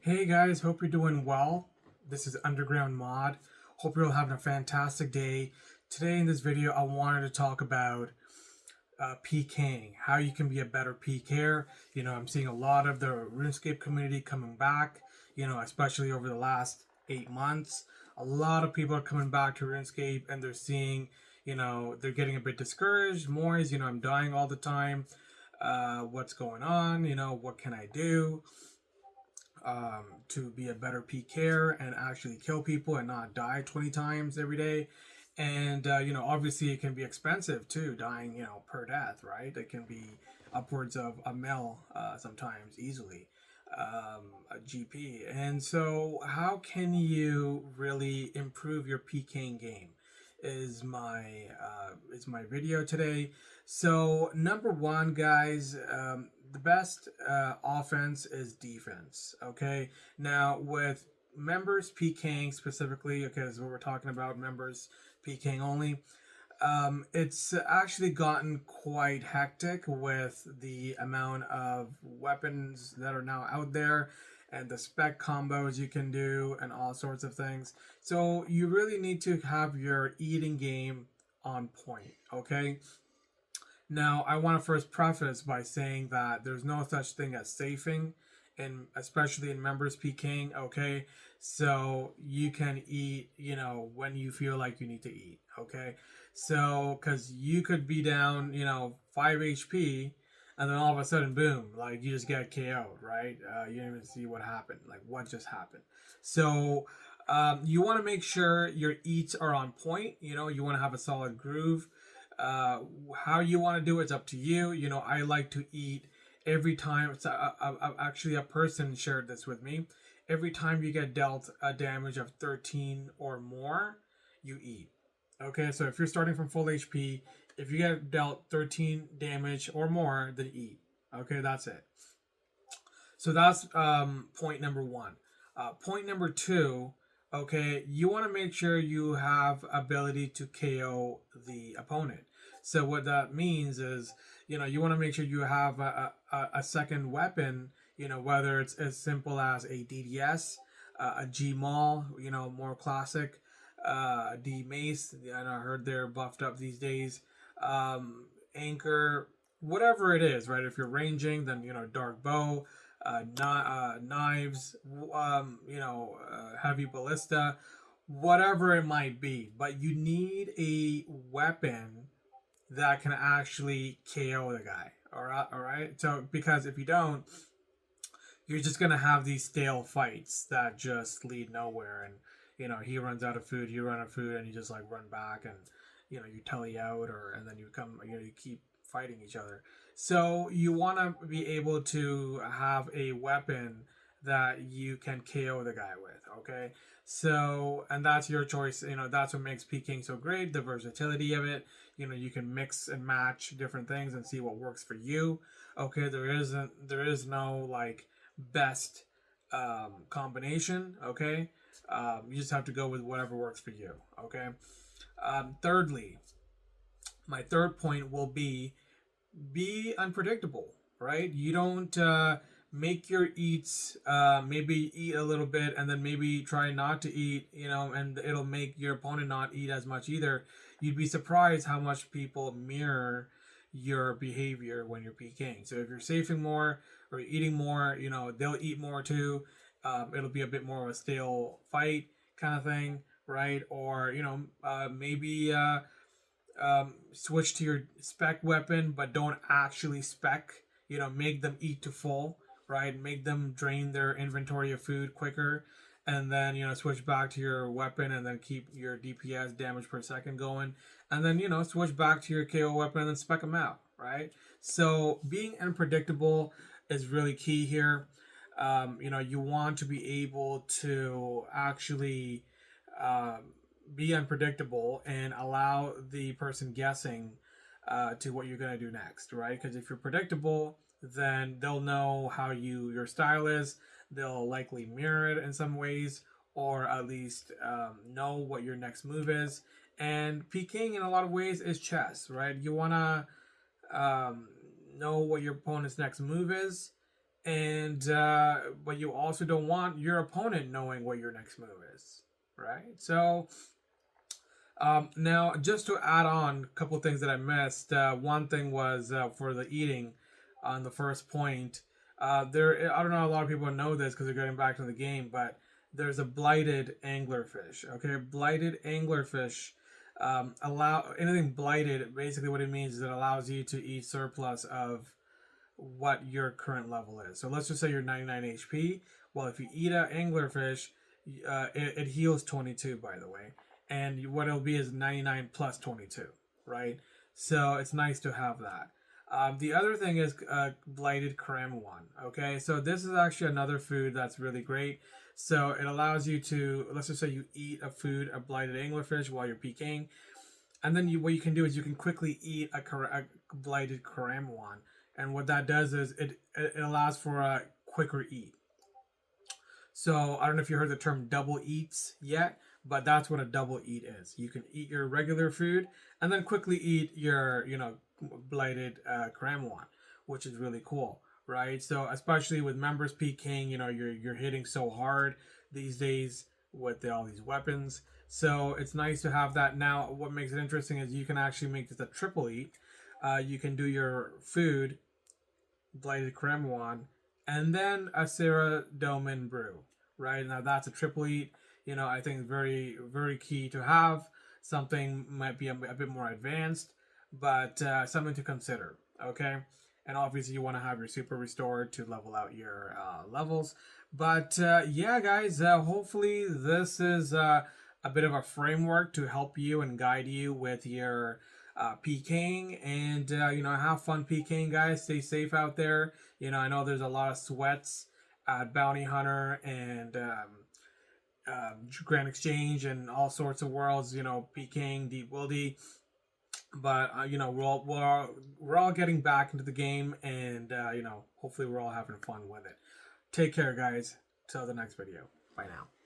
Hey guys, hope you're doing well. This is Underground Mod. Hope you're all having a fantastic day. Today in this video, I wanted to talk about PKing, how you can be a better Pker. I'm seeing a lot of the RuneScape community coming back, especially over the last 8 months. A lot of people are coming back to RuneScape and they're seeing, they're getting a bit discouraged. Moise, I'm dying all the time. What's going on? What can I do? To be a better Pker and actually kill people and not die 20 times every day. And, obviously it can be expensive too, dying, per death, right? It can be upwards of a mil sometimes easily, a GP. And so how can you really improve your PKing game? Is my video today. So number one, guys, the best offense is defense. Okay, now with members PKing specifically, okay, this is what we're talking about, members PKing only. It's actually gotten quite hectic with the amount of weapons that are now out there and the spec combos you can do and all sorts of things. So you really need to have your eating game on point, okay? Now, I want to first preface by saying that there's no such thing as safing, and especially in members PKing, okay? So you can eat, when you feel like you need to eat, okay? So, because you could be down, 5 HP, and then all of a sudden, boom, like you just get KO'd, right? You don't even see what happened, like what just happened. So, you want to make sure your eats are on point, you want to have a solid groove. How you want to do it's up to you. I like to eat every time. Actually, a person shared this with me. Every time you get dealt a damage of 13 or more, you eat. Okay, so if you're starting from full HP, if you get dealt 13 damage or more, then eat. Okay, that's it. So that's point number one. Point number two, okay, you want to make sure you have ability to KO the opponent. So what that means is, you want to make sure you have a second weapon, whether it's as simple as a DDS, a G Maul, more classic, D Mace. I heard they're buffed up these days. Anchor, whatever it is, right? If you're ranging, then, Dark Bow, knives, heavy ballista, whatever it might be. But you need a weapon that can actually KO the guy. All right. So because if you don't, you're just gonna have these stale fights that just lead nowhere. And he runs out of food, you run out of food, and you just like run back, and you telly out, and then you come, you keep fighting each other. So you want to be able to have a weapon that you can KO the guy with, okay? So, and that's your choice. That's what makes PKing so great, the versatility of it. You can mix and match different things and see what works for you. Okay, there is no like best combination, okay? You just have to go with whatever works for you, okay? Thirdly, my third point will be unpredictable, right? You don't make your eats, maybe eat a little bit and then maybe try not to eat, and it'll make your opponent not eat as much either. You'd be surprised how much people mirror your behavior when you're PKing. So if you're safing more or eating more, they'll eat more too. It'll be a bit more of a stale fight kind of thing, right? Or, maybe switch to your spec weapon, but don't actually spec. Make them eat to full, right? Make them drain their inventory of food quicker, and then switch back to your weapon, and then keep your DPS, damage per second, going, and then switch back to your KO weapon, and then spec them out, right? So being unpredictable is really key here. You want to be able to actually be unpredictable and allow the person guessing to what you're going to do next, right? Because if you're predictable, then they'll know how your style is. They'll likely mirror it in some ways, or at least know what your next move is. And PKing in a lot of ways is chess, right? You want to know what your opponent's next move is, and but you also don't want your opponent knowing what your next move is, right? So now, just to add on a couple things that I missed, one thing was for the eating on the first point. There, I don't know, a lot of people know this because they're getting back to the game, but there's a blighted anglerfish. Okay, blighted anglerfish allow anything blighted. Basically, what it means is it allows you to eat surplus of what your current level is. So let's just say you're 99 HP. Well, if you eat an anglerfish, it heals 22, by the way. And what it'll be is 99 plus 22, right? So it's nice to have that. The other thing is blighted Kremwan. Okay, so this is actually another food that's really great. So it allows you to, let's just say you eat a blighted anglerfish while you're PKing. And then what you can do is you can quickly eat a blighted Kremwan. And what that does is it allows for a quicker eat. So I don't know if you heard the term double eats yet, but that's what a double eat is. You can eat your regular food and then quickly eat your, blighted Kremwan, which is really cool, right? So especially with members PKing, you're hitting so hard these days with all these weapons. So it's nice to have that. Now, what makes it interesting is you can actually make this a triple eat. You can do your food, blighted Kremwan, and then a Sarah Doman brew, right? Now that's a triple eat. I think very, very key to have. Something might be a bit more advanced, but something to consider, okay? And obviously you want to have your super restored to level out your levels. But yeah, guys, hopefully this is a bit of a framework to help you and guide you with your PKing, and have fun PKing, guys. Stay safe out there. I know there's a lot of sweats at Bounty Hunter and Grand Exchange and all sorts of worlds. PKing, Deep Wildy, but we're all getting back into the game, and hopefully we're all having fun with it. Take care, guys. Till the next video. Bye now.